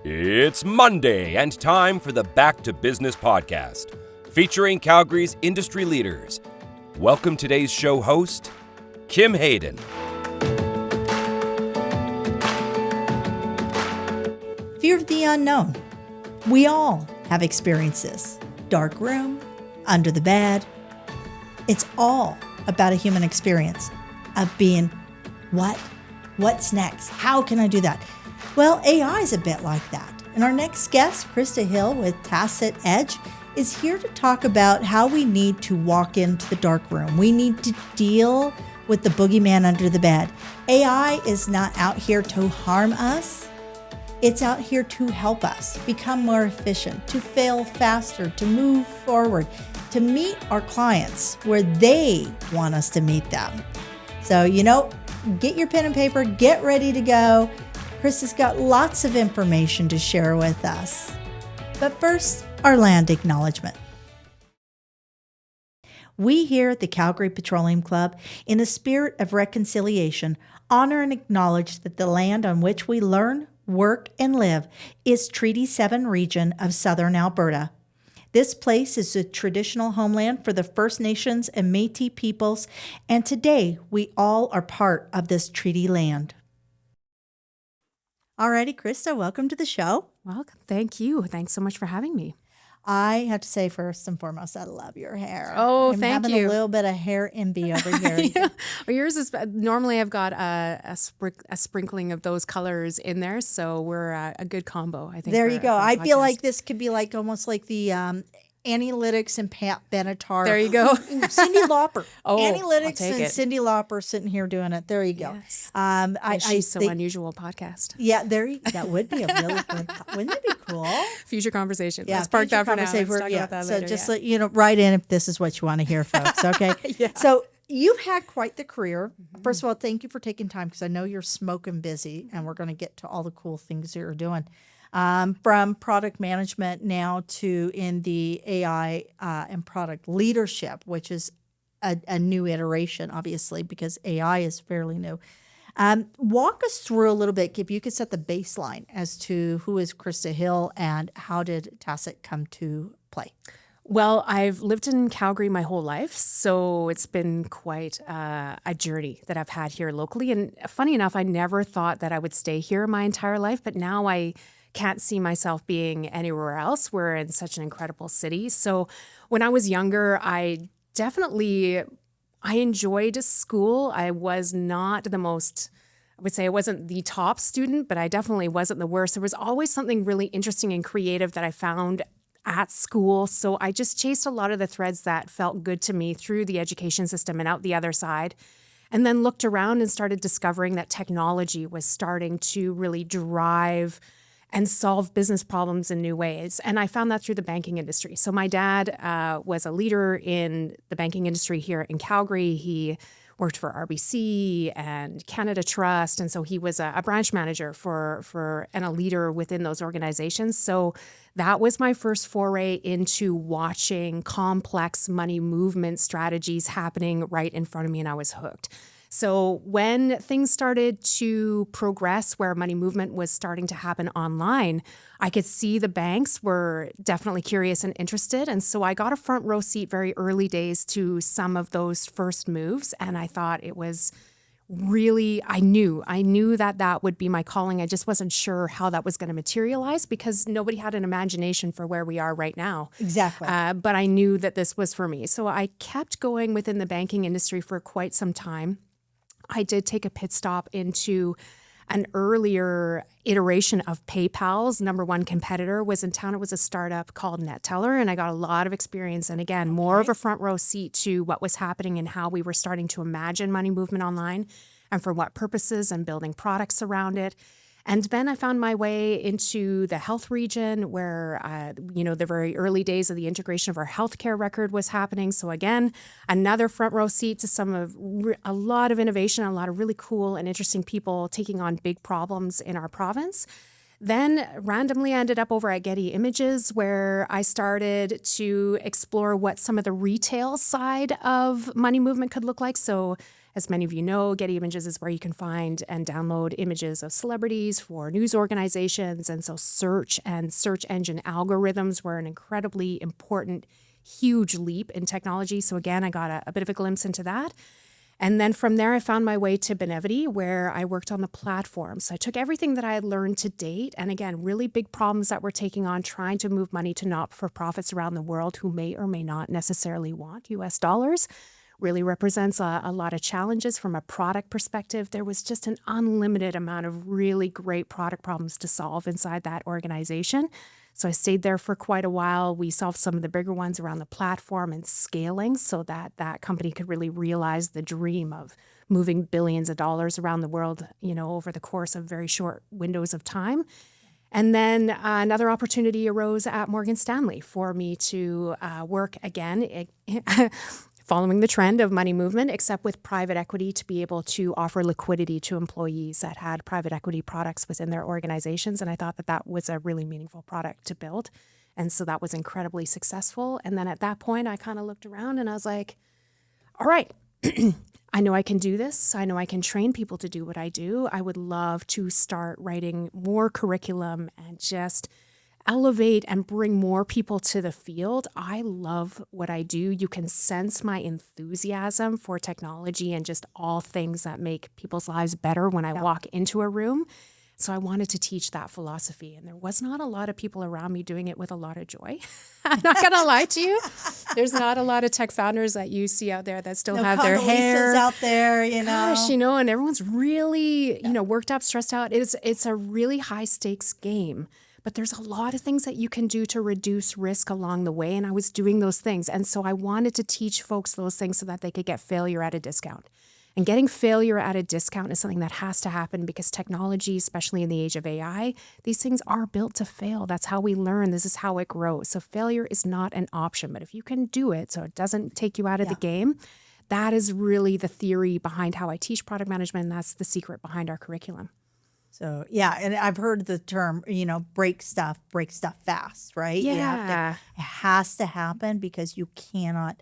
It's Monday and time for the Back to Business podcast, featuring Calgary's industry leaders. Welcome today's show host, Kim Hayden. Fear of the unknown. We all have experiences. Dark room, under the bed. It's all about a human experience of being, what's next? How can I do that? Well, AI is a bit like that. And our next guest, Christa Hill with Tacit Edge, is here to talk about how we need to walk into the dark room. We need to deal with the boogeyman under the bed. AI is not out here to harm us. It's out here to help us become more efficient, to fail faster, to move forward, to meet our clients where they want us to meet them. So, get your pen and paper, get ready to go. Christa's got lots of information to share with us. But first, our land acknowledgement. We here at the Calgary Petroleum Club, in the spirit of reconciliation, honor and acknowledge that the land on which we learn, work, and live is Treaty 7 region of southern Alberta. This place is a traditional homeland for the First Nations and Métis peoples, and today we all are part of this treaty land. Alrighty, Christa, welcome to the show. Welcome. Thank you. Thanks so much for having me. I have to say, first and foremost, I love your hair. Oh, I'm thank having you. a little bit of hair envy over here. Yeah. Well, yours is normally I've got a sprinkling of those colors in there, so we're a good combo. I think. There you go. I feel like this could be like almost like the Analytics and Pat Benatar. There you go. Cyndi Lauper. Oh, Analytics I'll take and it. Cyndi Lauper sitting here doing it. There you go. Yes. She's so unusual podcast. Yeah, that would be a really good. Wouldn't that be cool? Future conversation. Yeah, Let's park future that for now. Let's conversation. talk about that so later. just yeah. let write in if this is what you want to hear, folks. Okay. Yeah. So you've had quite the career. First of all, thank you for taking time because I know you're smoking busy, and we're going to get to all the cool things you're doing. From product management now to in the AI and product leadership, which is a new iteration, obviously, because AI is fairly new. Walk us through a little bit, if you could set the baseline as to who is Christa Hill and how did Tacit come to play? Well, I've lived in Calgary my whole life, so it's been quite a journey that I've had here locally. And funny enough, I never thought that I would stay here my entire life, but now I can't see myself being anywhere else. We're in such an incredible city. So when I was younger, I enjoyed school. I was not the most, I would say I wasn't the top student, but I definitely wasn't the worst. There was always something really interesting and creative that I found at school. So I just chased a lot of the threads that felt good to me through the education system and out the other side. And then looked around and started discovering that technology was starting to really drive and solve business problems in new ways. And I found that through the banking industry. So my dad was a leader in the banking industry here in Calgary. He worked for RBC and Canada Trust. And so he was a branch manager and a leader within those organizations. So that was my first foray into watching complex money movement strategies happening right in front of me, and I was hooked. So when things started to progress where money movement was starting to happen online, I could see the banks were definitely curious and interested. And so I got a front row seat very early days to some of those first moves. And I thought it was really, I knew that would be my calling. I just wasn't sure how that was going to materialize because nobody had an imagination for where we are right now. Exactly. But I knew that this was for me. So I kept going within the banking industry for quite some time. I did take a pit stop into an earlier iteration of PayPal's number one competitor was in town. It was a startup called NetTeller, and I got a lot of experience and, again, more of a front row seat to what was happening and how we were starting to imagine money movement online and for what purposes and building products around it. And then I found my way into the health region where, the very early days of the integration of our healthcare record was happening. So again, another front row seat to a lot of innovation, a lot of really cool and interesting people taking on big problems in our province. Then randomly ended up over at Getty Images, where I started to explore what some of the retail side of money movement could look like. So As many of you know, Getty Images is where you can find and download images of celebrities for news organizations. And so search and search engine algorithms were an incredibly important, huge leap in technology. So again, I got a bit of a glimpse into that. And then from there, I found my way to Benevity, where I worked on the platform. So I took everything that I had learned to date, and again, really big problems that we're taking on, trying to move money to not-for-profits around the world who may or may not necessarily want US dollars. Really represents a lot of challenges from a product perspective. There was just an unlimited amount of really great product problems to solve inside that organization. So I stayed there for quite a while. We solved some of the bigger ones around the platform and scaling so that that company could really realize the dream of moving billions of dollars around the world, over the course of very short windows of time. And then another opportunity arose at Morgan Stanley for me to work again, following the trend of money movement, except with private equity, to be able to offer liquidity to employees that had private equity products within their organizations. And I thought that that was a really meaningful product to build. And so that was incredibly successful. And then at that point, I kind of looked around and I was like, all right, I know I can do this. I know I can train people to do what I do. I would love to start writing more curriculum and just elevate and bring more people to the field. I love what I do. You can sense my enthusiasm for technology and just all things that make people's lives better when I walk into a room. So I wanted to teach that philosophy. And there was not a lot of people around me doing it with a lot of joy. I'm not going to lie to you. There's not a lot of tech founders that you see out there that still have their hair out there, Gosh, and everyone's really, worked up, stressed out. It's a really high stakes game. But there's a lot of things that you can do to reduce risk along the way. And I was doing those things. And so I wanted to teach folks those things so that they could get failure at a discount. And getting failure at a discount is something that has to happen because technology, especially in the age of AI, these things are built to fail. That's how we learn. This is how it grows. So failure is not an option. But if you can do it so it doesn't take you out of the game, that is really the theory behind how I teach product management. And that's the secret behind our curriculum. So, and I've heard the term, break stuff fast, right? Yeah. It has to happen because you cannot,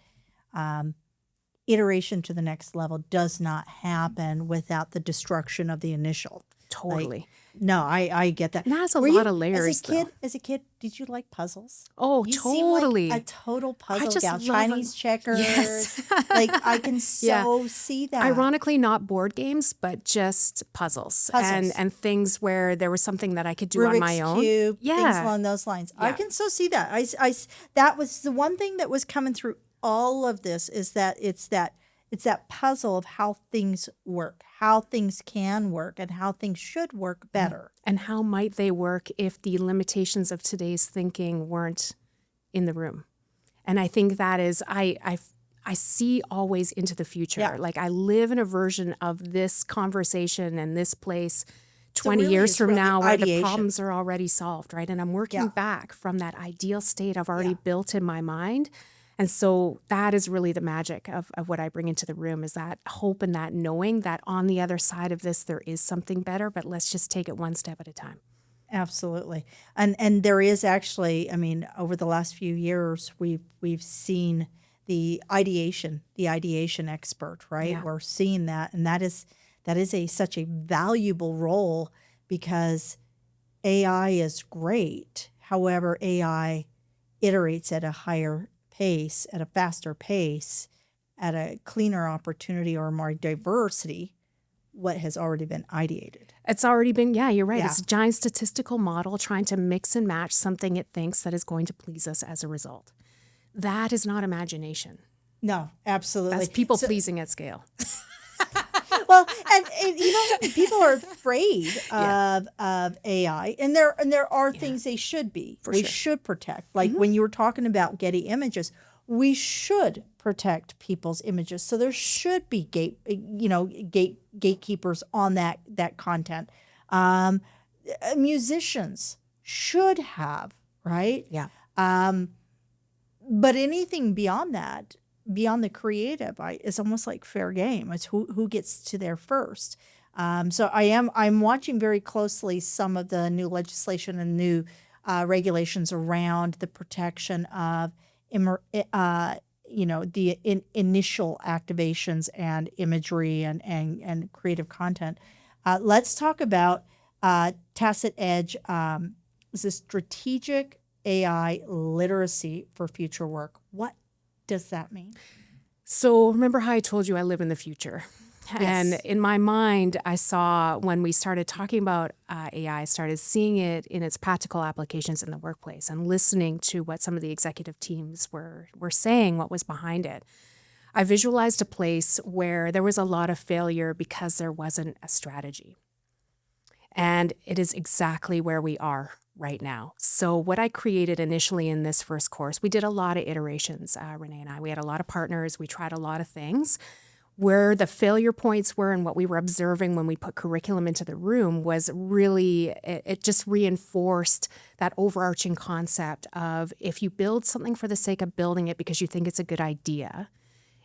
iteration to the next level does not happen without the destruction of the initial. Totally. No, I get that. And that's a lot of layers, As a kid, did you like puzzles? Oh, you totally. Seem like a total puzzle just gal. love Chinese checkers. Yes. I can see that. Ironically, not board games, but just puzzles. And things where there was something that I could do Rubik's on my own. Cube, things along those lines. I can so see that. I that was the one thing that was coming through all of this is that it's that puzzle of how things work, how things can work, and how things should work better. And how might they work if the limitations of today's thinking weren't in the room? And I think that is, I see always into the future. Yeah. Like I live in a version of this conversation and this place 20 really years it's from really now where the ideation. problems are already solved, right? And I'm working back from that ideal state I've already built in my mind. And so that is really the magic of what I bring into the room is that hope and that knowing that on the other side of this, there is something better, but let's just take it one step at a time. Absolutely. And there is actually, over the last few years, we've seen the ideation expert, right? Yeah. We're seeing that. And that is such a valuable role because AI is great. However, AI iterates at a higher pace, at a faster pace, at a cleaner opportunity or more diversity, what has already been ideated. It's already been, you're right. Yeah. It's a giant statistical model trying to mix and match something it thinks that is going to please us as a result. That is not imagination. No, absolutely. That's people pleasing at scale. Well, and people are afraid of AI, and there are things they should be. We should protect. Like when you were talking about Getty Images, we should protect people's images. So there should be gatekeepers on that content. Musicians should have, right? Yeah. But anything beyond that, beyond the creative, it's almost like fair game. It's who gets to there first. So I'm watching very closely some of the new legislation and new regulations around the protection of initial activations and imagery and creative content. Let's talk about Tacit Edge. Is this strategic AI literacy for future work? What does that mean? So remember how I told you I live in the future? Yes. And in my mind, I saw when we started talking about AI, I started seeing it in its practical applications in the workplace and listening to what some of the executive teams were saying, what was behind it. I visualized a place where there was a lot of failure because there wasn't a strategy. And it is exactly where we are right now. So what I created initially in this first course, we did a lot of iterations, Renee and I. We had a lot of partners. We tried a lot of things. Where the failure points were and what we were observing when we put curriculum into the room was really, it just reinforced that overarching concept of if you build something for the sake of building it because you think it's a good idea,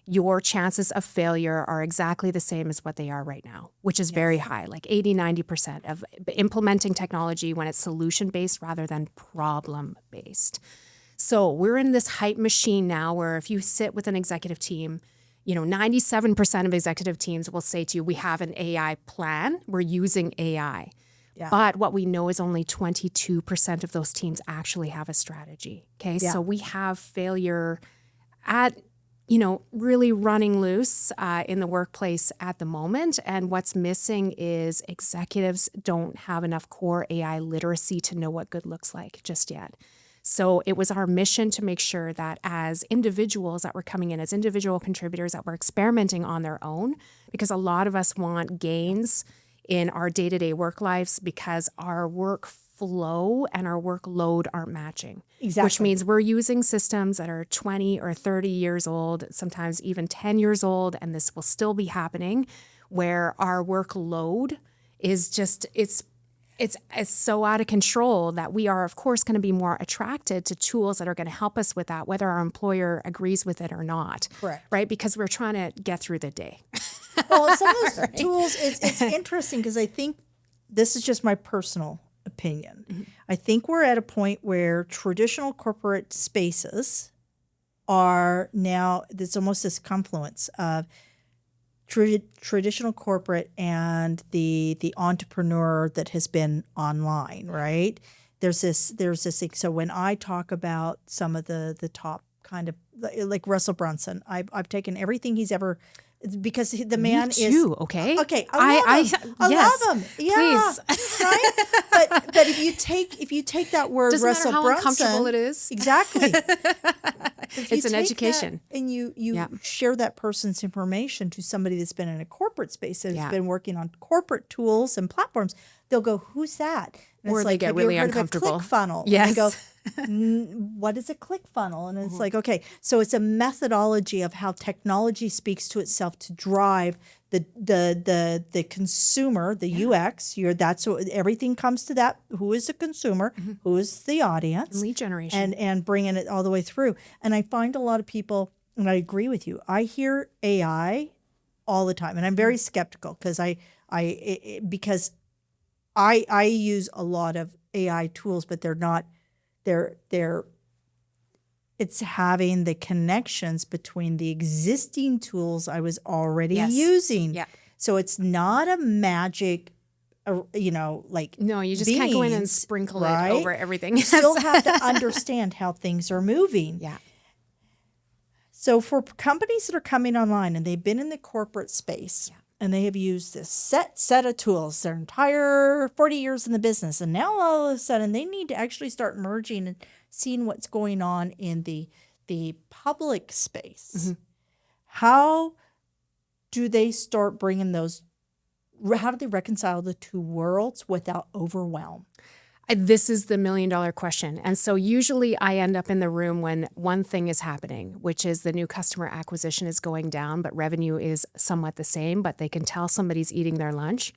your chances of failure are exactly the same as what they are right now, which is very high, like 80-90% of implementing technology when it's solution-based rather than problem-based. So we're in this hype machine now where if you sit with an executive team, 97% of executive teams will say to you, we have an AI plan, we're using AI. Yeah. But what we know is only 22% of those teams actually have a strategy. Okay, Yeah. so we have failure at really running loose in the workplace at the moment. And what's missing is executives don't have enough core AI literacy to know what good looks like just yet. So it was our mission to make sure that as individuals that were coming in, as individual contributors that were experimenting on their own, because a lot of us want gains in our day-to-day work lives because our workflow and our workload aren't matching. Exactly. Which means we're using systems that are 20 or 30 years old, sometimes even 10 years old, and this will still be happening, where our workload is just, it's so out of control that we are, of course, going to be more attracted to tools that are going to help us with that, whether our employer agrees with it or not. Correct. Right? Because we're trying to get through the day. Well, some of those tools, it's interesting because I think this is just my personal opinion. Mm-hmm. I think we're at a point where traditional corporate spaces are now, there's almost this confluence of traditional corporate and the entrepreneur that has been online, right? There's this thing. So when I talk about some of the top kind of, like Russell Brunson, I've taken everything he's ever, because the man Me too, is okay. Okay, I yes, love him. Yeah, please. right. But if you take that word Doesn't Russell matter how Brunson, uncomfortable it is. Exactly. It's an education. And you share that person's information to somebody that's been in a corporate space, that's been working on corporate tools and platforms. They'll go, "Who's that?" And or it's they like, get have really you heard uncomfortable. Of a ClickFunnels? Yes. And they go, what is a ClickFunnels? And it's like, okay, so it's a methodology of how technology speaks to itself to drive the consumer, the UX. That's what, everything comes to that. Who is the consumer? Mm-hmm. Who is the audience? And lead generation. And bringing it all the way through. And I find a lot of people, and I agree with you, I hear AI all the time, and I'm very skeptical because I use a lot of AI tools, but they're not, it's having the connections between the existing tools I was already using. Yeah. So it's not a magic, like no, you just beans, can't go in and sprinkle it over everything. You still have to understand how things are moving. Yeah. So for companies that are coming online and they've been in the corporate space, and they have used this set of tools their entire 40 years in the business. And now all of a sudden they need to actually start merging and seeing what's going on in the public space. Mm-hmm. How do they start bringing those, how do they reconcile the two worlds without overwhelm? This is the $1 million question. And so usually I end up in the room when one thing is happening, which is the new customer acquisition is going down, but revenue is somewhat the same, but they can tell somebody's eating their lunch.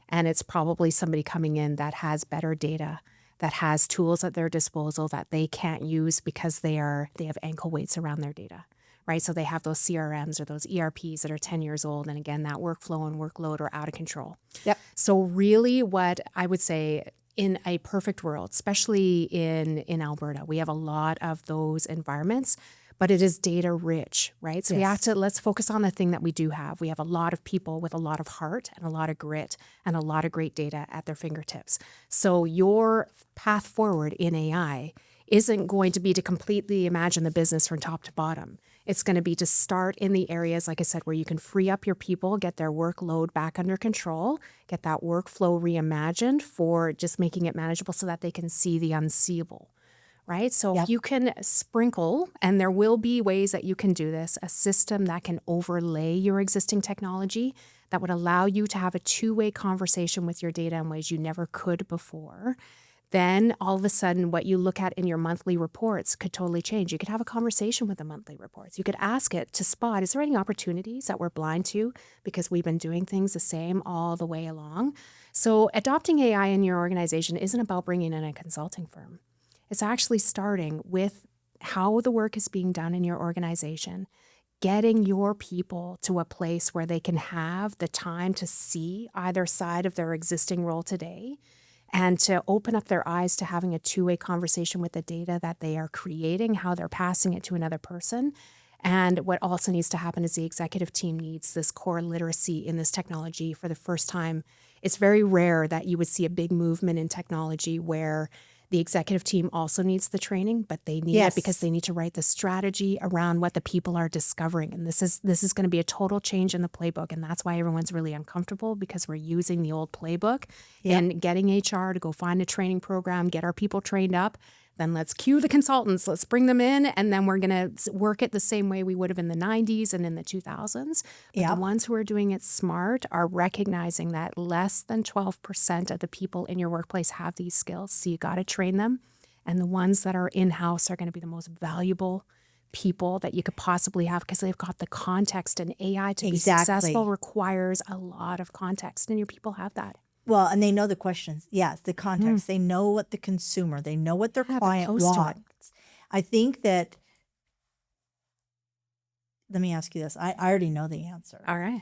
And it's probably somebody coming in that has better data, that has tools at their disposal that they can't use because they have ankle weights around their data, right? So they have those CRMs or those ERPs that are 10 years old. And again, that workflow and workload are out of control. Yep. So really what I would say, in a perfect world, especially in Alberta, we have a lot of those environments. but it is data rich, right? So Yes. let's focus on the thing that we do have. We have a lot of people with a lot of heart and a lot of grit and a lot of great data at their fingertips. So your path forward in AI isn't going to be to completely imagine the business from top to bottom. It's going to be to start in the areas, like I said, where you can free up your people, get their workload back under control, get that workflow reimagined for just making it manageable so that they can see the unseeable, right? So Yep. if you can sprinkle, and there will be ways that you can do this, a system that can overlay your existing technology that would allow you to have a two-way conversation with your data in ways you never could before, then all of a sudden what you look at in your monthly reports could totally change. You could have a conversation with the monthly reports. You could ask it to spot, is there any opportunities that we're blind to because we've been doing things the same all the way along? So adopting AI in your organization isn't about bringing in a consulting firm. It's actually starting with how the work is being done in your organization, getting your people to a place where they can have the time to see either side of their existing role today and to open up their eyes to having a two-way conversation with the data that they are creating, how they're passing it to another person. And what also needs to happen is the executive team needs this core literacy in this technology for the first time. It's very rare that you would see a big movement in technology where the executive team also needs the training, but they need Yes. it because they need to write the strategy around what the people are discovering. And this is going to be a total change in the playbook. And that's why everyone's really uncomfortable, because we're using the old playbook and getting HR to go find a training program, get our people trained up. Then let's cue the consultants, let's bring them in, and then we're going to work it the same way we would have in the 90s and in the 2000s. But Yep. the ones who are doing it smart are recognizing that less than 12% of the people in your workplace have these skills. So you got to train them. And the ones that are in-house are going to be the most valuable people that you could possibly have because they've got the context, and AI to be successful requires a lot of context, and your people have that. Well, and they know the questions. Yes, the context. They know what the consumer, they know what their client close to it. wants. I think that, let me ask you this. I already know the answer. All right.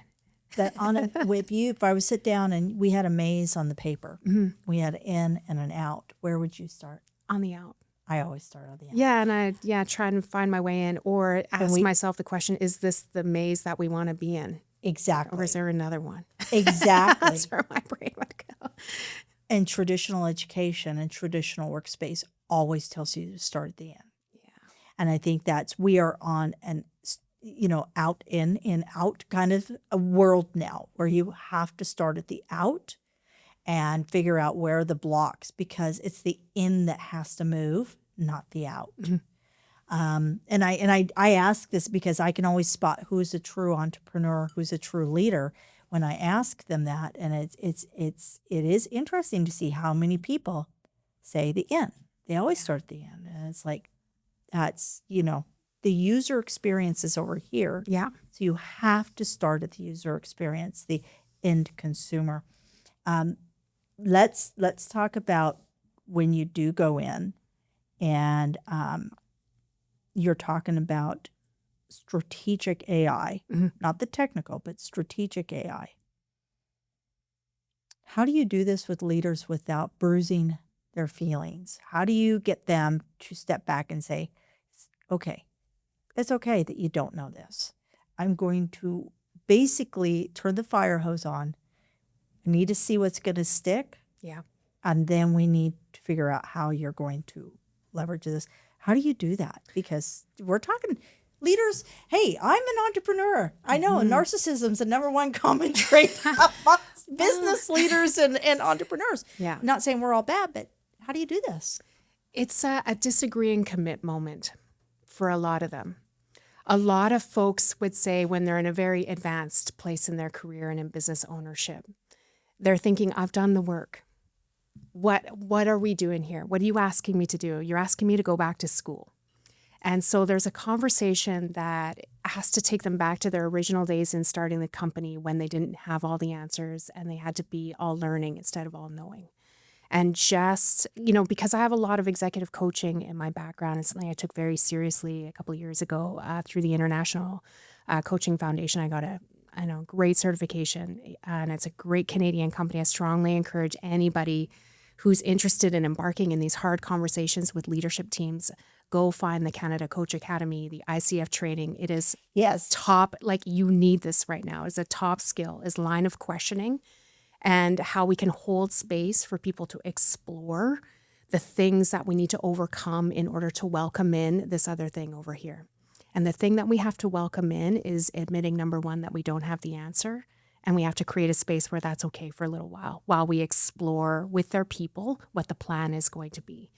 That if I would sit down and we had a maze on the paper, we had an in and an out, where would you start? On the out. I always start on the out. Yeah, and I try and find my way in, or ask myself the question, is this the maze that we want to be in? Exactly. Or is there another one? Exactly. That's where my brain would go. And traditional education and traditional workspace always tells you to start at the end. Yeah. And I think we are on an, out in out kind of a world now where you have to start at the out and figure out where are the blocks, because it's the in that has to move, not the out. And I ask this because I can always spot who's a true entrepreneur, who's a true leader when I ask them that. And it is interesting to see how many people say the in. They always start at the end. And it's like, that's, the user experience is over here. Yeah. So you have to start at the user experience, the end consumer. Let's talk about when you do go in and you're talking about strategic AI, not the technical, but strategic AI. How do you do this with leaders without bruising their feelings? How do you get them to step back and say, okay, it's okay that you don't know this. I'm going to basically turn the fire hose on. I need to see what's going to stick. Yeah. And then we need to figure out how you're going to leverage this. How do you do that? Because we're talking leaders. Hey, I'm an entrepreneur. I know narcissism's the number one common trait amongst business leaders and entrepreneurs. Yeah. I'm not saying we're all bad, but how do you do this? It's a disagree and commit moment for a lot of them. A lot of folks would say when they're in a very advanced place in their career and in business ownership, they're thinking, I've done the work. What are we doing here? What are you asking me to do? You're asking me to go back to school. And so there's a conversation that has to take them back to their original days in starting the company when they didn't have all the answers and they had to be all learning instead of all knowing. And just, because I have a lot of executive coaching in my background, it's something I took very seriously a couple of years ago through the International Coaching Foundation. I got a great certification, and it's a great Canadian company. I strongly encourage anybody who's interested in embarking in these hard conversations with leadership teams, go find the Canada Coach Academy, the ICF training. It is top, like you need this right now. It's a top skill, is line of questioning and how we can hold space for people to explore the things that we need to overcome in order to welcome in this other thing over here. And the thing that we have to welcome in is admitting, number one, that we don't have the answer. And we have to create a space where that's okay for a little while we explore with their people what the plan is going to be.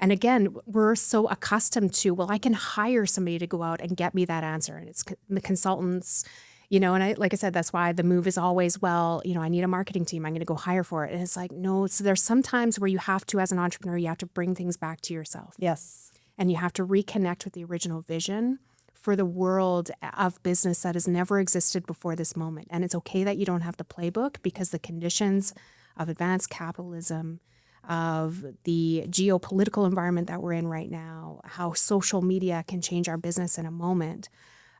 And again, we're so accustomed to, well, I can hire somebody to go out and get me that answer. And it's the consultants, and like I said, that's why the move is always, well, I need a marketing team. I'm going to go hire for it. And it's like, no, so there's some times where you have to, as an entrepreneur, you have to bring things back to yourself. Yes. And you have to reconnect with the original vision for the world of business that has never existed before this moment. And it's okay that you don't have the playbook, because the conditions of advanced capitalism, of the geopolitical environment that we're in right now, how social media can change our business in a moment,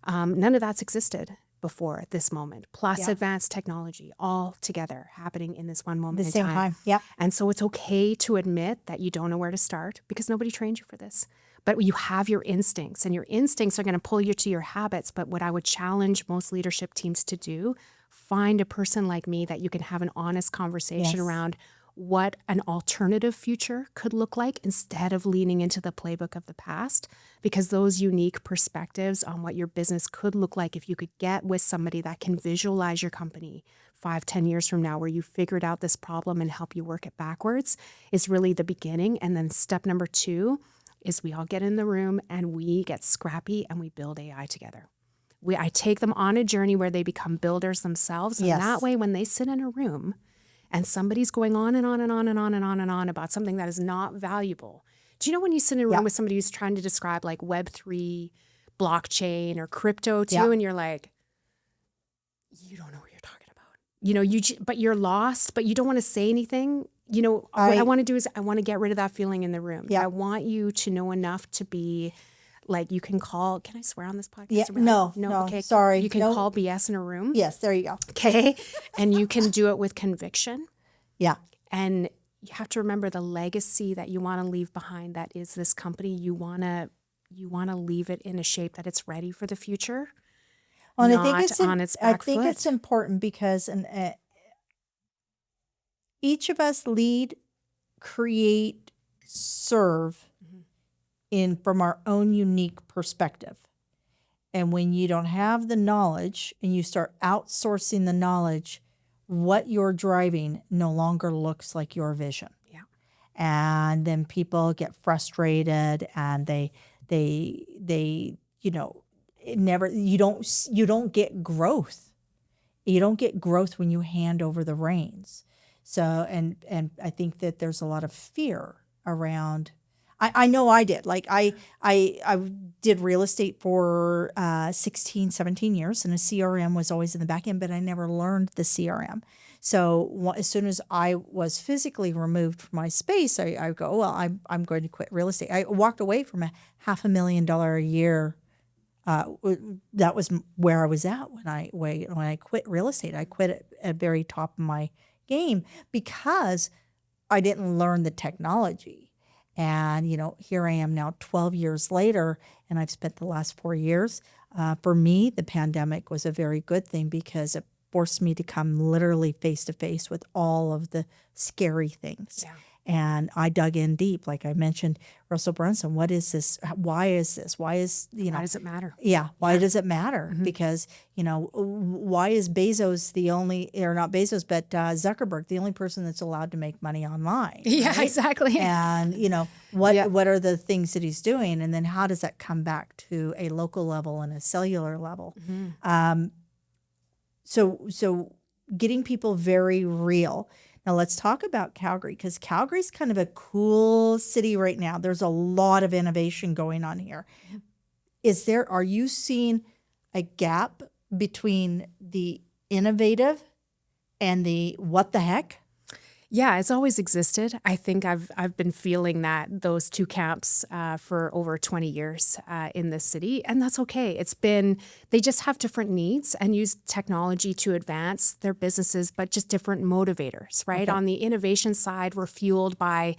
none of that's existed before this moment, plus advanced technology all together happening in this one moment the same time. Yeah. And so it's okay to admit that you don't know where to start, because nobody trained you for this. But you have your instincts, and your instincts are going to pull you to your habits. But what I would challenge most leadership teams to do, find a person like me that you can have an honest conversation around what an alternative future could look like, instead of leaning into the playbook of the past, because those unique perspectives on what your business could look like, if you could get with somebody that can visualize your company 5-10 years from now, where you figured out this problem and help you work it backwards, is really the beginning. And then step number 2 is we all get in the room and we get scrappy and we build AI together. I take them on a journey where they become builders themselves. And that way, when they sit in a room and somebody's going on and on and on and on and on and on about something that is not valuable. Do you know when you sit in a room with somebody who's trying to describe like Web3, blockchain, or crypto too, and you're like, you don't know what you're talking about. But you're lost, but you don't want to say anything. What I want to do is I want to get rid of that feeling in the room. Yeah. I want you to know enough to be like, you can call, can I swear on this podcast? Yeah, no, okay. Sorry. You can call BS in a room. Yes, there you go. Okay. And you can do it with conviction. Yeah. And you have to remember the legacy that you want to leave behind. That is this company. You want to leave it in a shape that it's ready for the future. Well, not I think it's on its back foot. it's important because each of us lead, create, serve from our own unique perspective. And when you don't have the knowledge and you start outsourcing the knowledge, what you're driving no longer looks like your vision. Yeah. And then people get frustrated and they you don't get growth. You don't get growth when you hand over the reins. So, and I think that there's a lot of fear around. I know I did. Like I did real estate for 16, 17 years, and a CRM was always in the back end, but I never learned the CRM. So as soon as I was physically removed from my space, I go, well, I'm going to quit real estate. I walked away from a $500,000 a year. That was where I was at when I quit real estate. I quit at very top of my game because I didn't learn the technology. And, here I am now 12 years later, and I've spent the last 4 years. For me, the pandemic was a very good thing because it forced me to come literally face to face with all of the scary things. Yeah. And I dug in deep. Like I mentioned, Russell Brunson, what is this? Why is this? Why is, why does it matter? Yeah. Why does it matter? Mm-hmm. Because, why is Bezos not Bezos, but Zuckerberg, the only person that's allowed to make money online? Yeah, right? exactly. And, what are the things that he's doing? And then how does that come back to a local level and a cellular level? Mm-hmm. So getting people very real. Now let's talk about Calgary, because Calgary's kind of a cool city right now. There's a lot of innovation going on here. Are you seeing a gap between the innovative and the what the heck? Yeah, it's always existed. I think I've been feeling those two camps for over 20 years in this city, and that's okay. They just have different needs and use technology to advance their businesses, but just different motivators, right? Okay. On the innovation side, we're fueled by,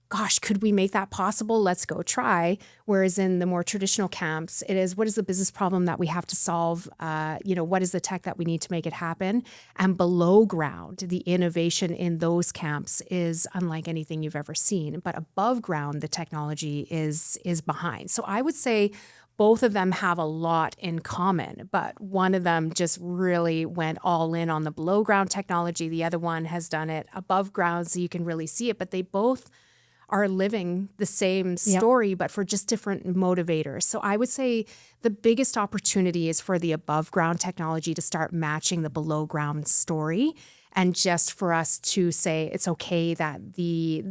gosh, could we make that possible? Let's go try. Whereas in the more traditional camps, it is, what is the business problem that we have to solve? What is the tech that we need to make it happen? And below ground, the innovation in those camps is unlike anything you've ever seen. But above ground, the technology is behind. So I would say both of them have a lot in common, but one of them just really went all in on the below ground technology. The other one has done it above ground, so you can really see it. But they both are living the same story, but for just different motivators. So I would say the biggest opportunity is for the above ground technology to start matching the below ground story, and just for us to say it's okay that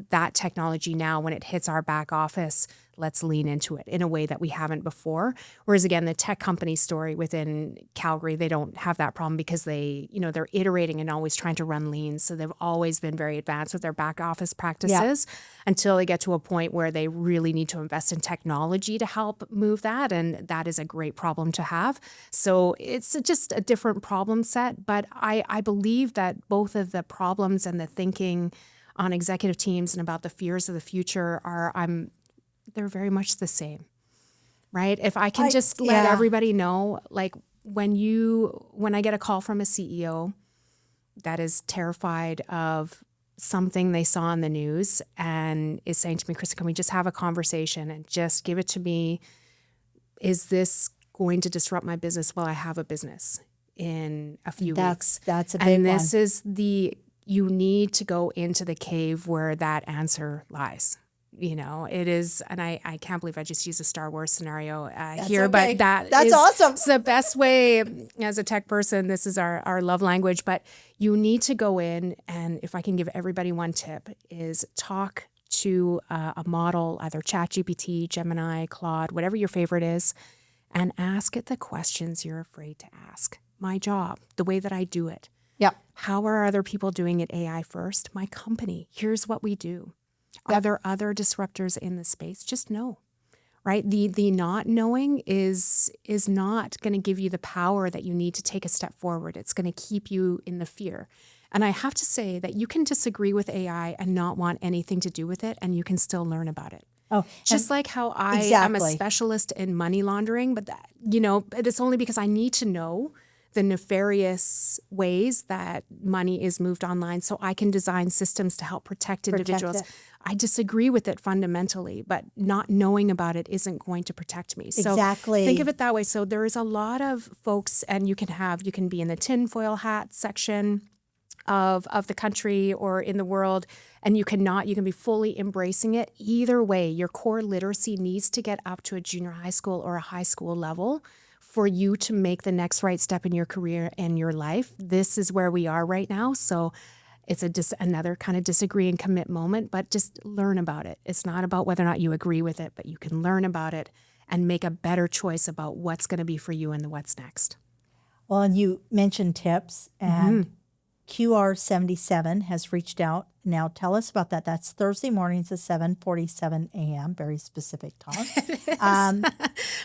that technology now, when it hits our back office, let's lean into it in a way that we haven't before. Whereas again, the tech company story within Calgary, they don't have that problem because they're iterating and always trying to run lean. So they've always been very advanced with their back office practices until they get to a point where they really need to invest in technology to help move that. And that is a great problem to have. So it's just a different problem set. But I believe that both of the problems and the thinking on executive teams and about the fears of the future they're very much the same, right? If I can just let everybody know, like when I get a call from a CEO that is terrified of something they saw in the news and is saying to me, Christa, can we just have a conversation and just give it to me? Is this going to disrupt my business? Well, I have a business in a few weeks. That's a big one. And this is you need to go into the cave where that answer lies. It is, and I can't believe I just used a Star Wars scenario here, okay. but that's awesome. It's the best way as a tech person. This is our love language, but you need to go in, and if I can give everybody one tip, is talk to a model, either ChatGPT, Gemini, Claude, whatever your favorite is, and ask it the questions you're afraid to ask. My job, the way that I do it. Yep. How are other people doing it AI first? My company, here's what we do. Are there other disruptors in the space? Just know, right? The not knowing is not going to give you the power that you need to take a step forward. It's going to keep you in the fear. And I have to say that you can disagree with AI and not want anything to do with it, and you can still learn about it. Oh, just like how I am a specialist in money laundering, but it's only because I need to know the nefarious ways that money is moved online so I can design systems to help protect individuals. I disagree with it fundamentally, but not knowing about it isn't going to protect me. So exactly. Think of it that way. So there is a lot of folks, and you can be in the tinfoil hat section of the country or in the world, and you can be fully embracing it. Either way, your core literacy needs to get up to a junior high school or a high school level for you to make the next right step in your career and your life. This is where we are right now. So it's another kind of disagree and commit moment, but just learn about it. It's not about whether or not you agree with it, but you can learn about it and make a better choice about what's going to be for you and what's next. Well, and you mentioned tips, and QR77 has reached out. Now tell us about that. That's Thursday mornings at 7:47 a.m., very specific time.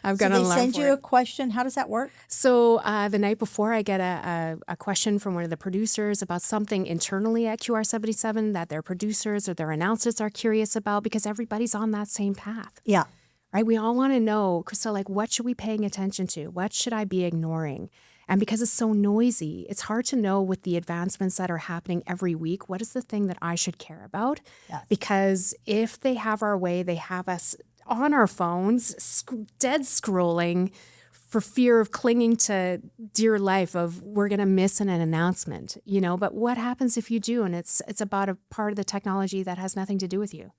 I've got so they send you a question. How does that work? So the night before, I get a question from one of the producers about something internally at QR77 that their producers or their announcers are curious about, because everybody's on that same path. Yeah. Right? We all want to know, Christa, like, what should we be paying attention to? What should I be ignoring? And because it's so noisy, it's hard to know with the advancements that are happening every week, what is the thing that I should care about? Yes. Because if they have our way, they have us on our phones, dead scrolling for fear of clinging to dear life of we're going to miss an announcement, But what happens if you do? And it's about a part of the technology that has nothing to do with you.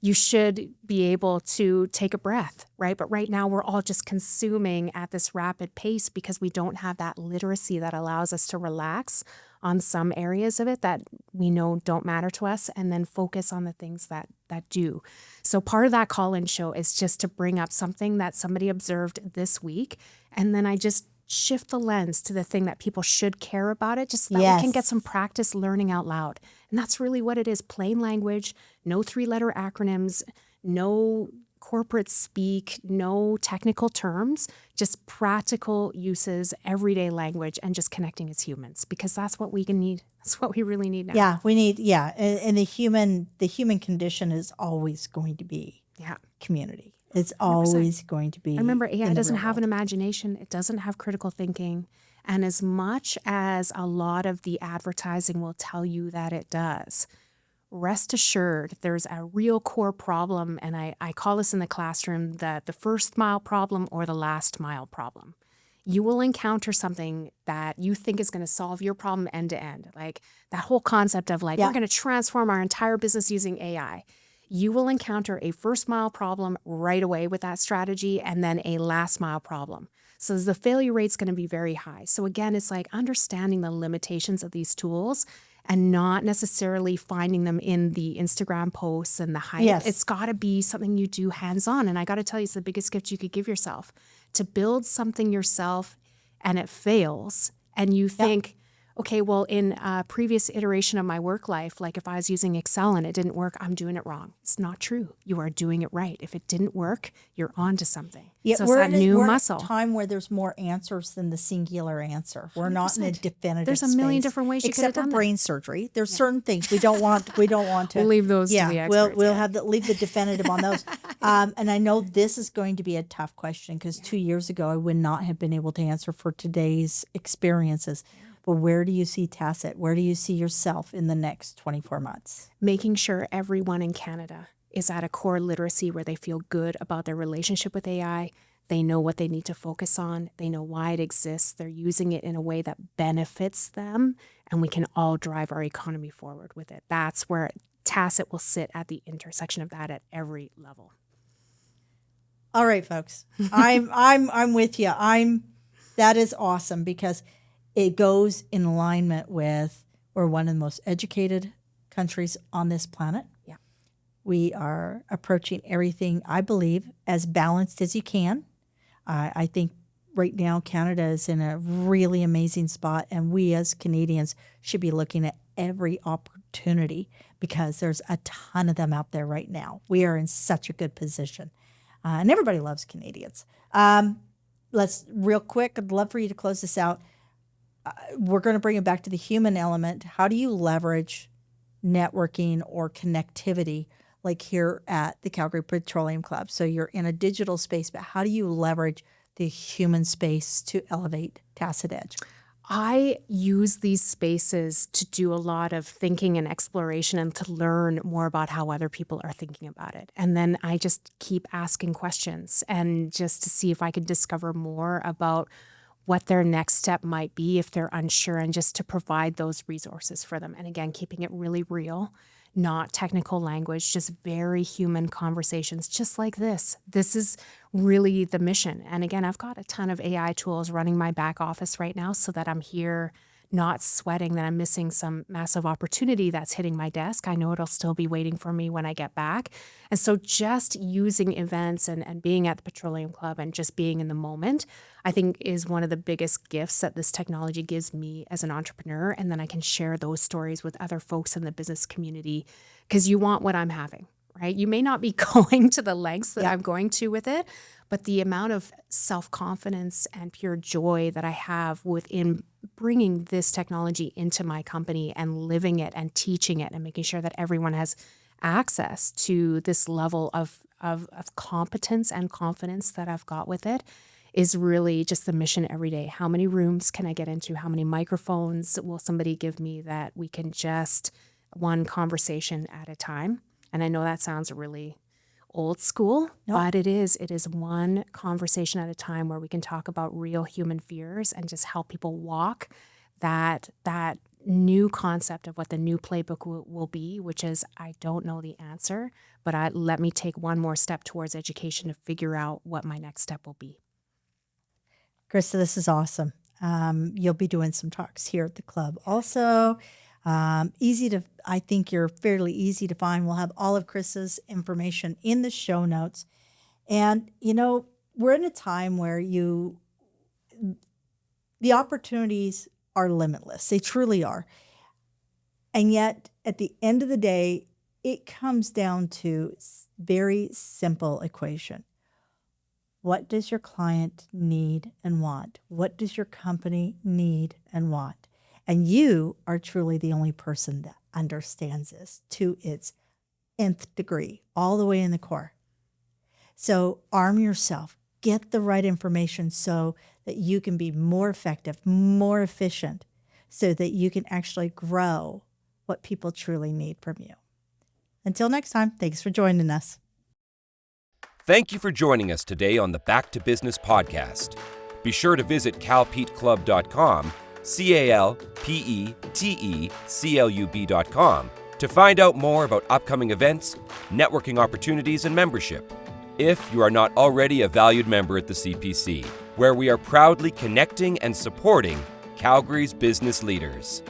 You should be able to take a breath, right? But right now we're all just consuming at this rapid pace because we don't have that literacy that allows us to relax on some areas of it that we know don't matter to us, and then focus on the things that do. So part of that call-in show is just to bring up something that somebody observed this week, and then I just shift the lens to the thing that people should care about it, just so that we can get some practice learning out loud. And that's really what it is. Plain language, no 3-letter acronyms, no corporate speak, no technical terms, just practical uses, everyday language, and just connecting as humans, because that's what we can need. That's what we really need now. Yeah, we need, and the human condition is always going to be community. It's 100%. Always going to be. And remember, AI doesn't have an imagination. It doesn't have critical thinking. And as much as a lot of the advertising will tell you that it does, rest assured there's a real core problem. And I call this in the classroom the first mile problem or the last mile problem. You will encounter something that you think is going to solve your problem end to end. Like that whole concept of we're going to transform our entire business using AI. You will encounter a first mile problem right away with that strategy and then a last mile problem. So the failure rate's going to be very high. So again, it's like understanding the limitations of these tools and not necessarily finding them in the Instagram posts and the hype. Yes. It's got to be something you do hands-on. And I got to tell you, it's the biggest gift you could give yourself. To build something yourself and it fails and you think, okay, well, in a previous iteration of my work life, like if I was using Excel and it didn't work, I'm doing it wrong. It's not true. You are doing it right. If it didn't work, you're on to something. Yeah, so it's that new muscle. We're in a time where there's more answers than the singular answer. We're 100%. Not in a definitive There's a million space, different ways you could have done except for brain surgery. There's certain things we don't want to. We'll leave those to the experts. We'll have leave the definitive on those. And I know this is going to be a tough question because 2 years ago I would not have been able to answer for today's experiences. But where do you see Tacit? Where do you see yourself in the next 24 months? Making sure everyone in Canada is at a core literacy where they feel good about their relationship with AI. They know what they need to focus on. They know why it exists. They're using it in a way that benefits them, and we can all drive our economy forward with it. That's where Tacit will sit at the intersection of that at every level. All right, folks. I'm with you. That is awesome because it goes in alignment with we're one of the most educated countries on this planet. Yeah. We are approaching everything, I believe, as balanced as you can. I think right now Canada is in a really amazing spot, and we as Canadians should be looking at every opportunity because there's a ton of them out there right now. We are in such a good position, and everybody loves Canadians. Let's real quick, I'd love for you to close this out. We're going to bring it back to the human element. How do you leverage networking or connectivity like here at the Calgary Petroleum Club? So you're in a digital space, but how do you leverage the human space to elevate Tacit Edge? I use these spaces to do a lot of thinking and exploration and to learn more about how other people are thinking about it. And then I just keep asking questions and just to see if I can discover more about what their next step might be if they're unsure, and just to provide those resources for them. And again, keeping it really real, not technical language, just very human conversations, just like this. This is really the mission. And again, I've got a ton of AI tools running my back office right now so that I'm here not sweating that I'm missing some massive opportunity that's hitting my desk. I know it'll still be waiting for me when I get back. And so just using events and being at the Petroleum Club and just being in the moment, I think is one of the biggest gifts that this technology gives me as an entrepreneur. And then I can share those stories with other folks in the business community because you want what I'm having, right? You may not be going to the lengths that I'm going to with it, but the amount of self-confidence and pure joy that I have within bringing this technology into my company and living it and teaching it and making sure that everyone has access to this level of competence and confidence that I've got with it is really just the mission every day. How many rooms can I get into? How many microphones will somebody give me that we can just one conversation at a time? And I know that sounds really old school, but it is one conversation at a time where we can talk about real human fears and just help people walk that new concept of what the new playbook will be, which is I don't know the answer, but let me take one more step towards education to figure out what my next step will be. Christa, this is awesome. You'll be doing some talks here at the club also. I think you're fairly easy to find. We'll have all of Christa's information in the show notes. And, we're in a time where The opportunities are limitless. They truly are. And yet, at the end of the day, it comes down to very simple equation. What does your client need and want? What does your company need and want? And you are truly the only person that understands this to its nth degree, all the way in the core. So arm yourself, get the right information so that you can be more effective, more efficient, so that you can actually grow what people truly need from you. Until next time, thanks for joining us. Thank you for joining us today on the Back to Business podcast. Be sure to visit calpeteclub.com, CALPETECLUB.com, to find out more about upcoming events, networking opportunities, and membership. If you are not already a valued member at the CPC, where we are proudly connecting and supporting Calgary's business leaders.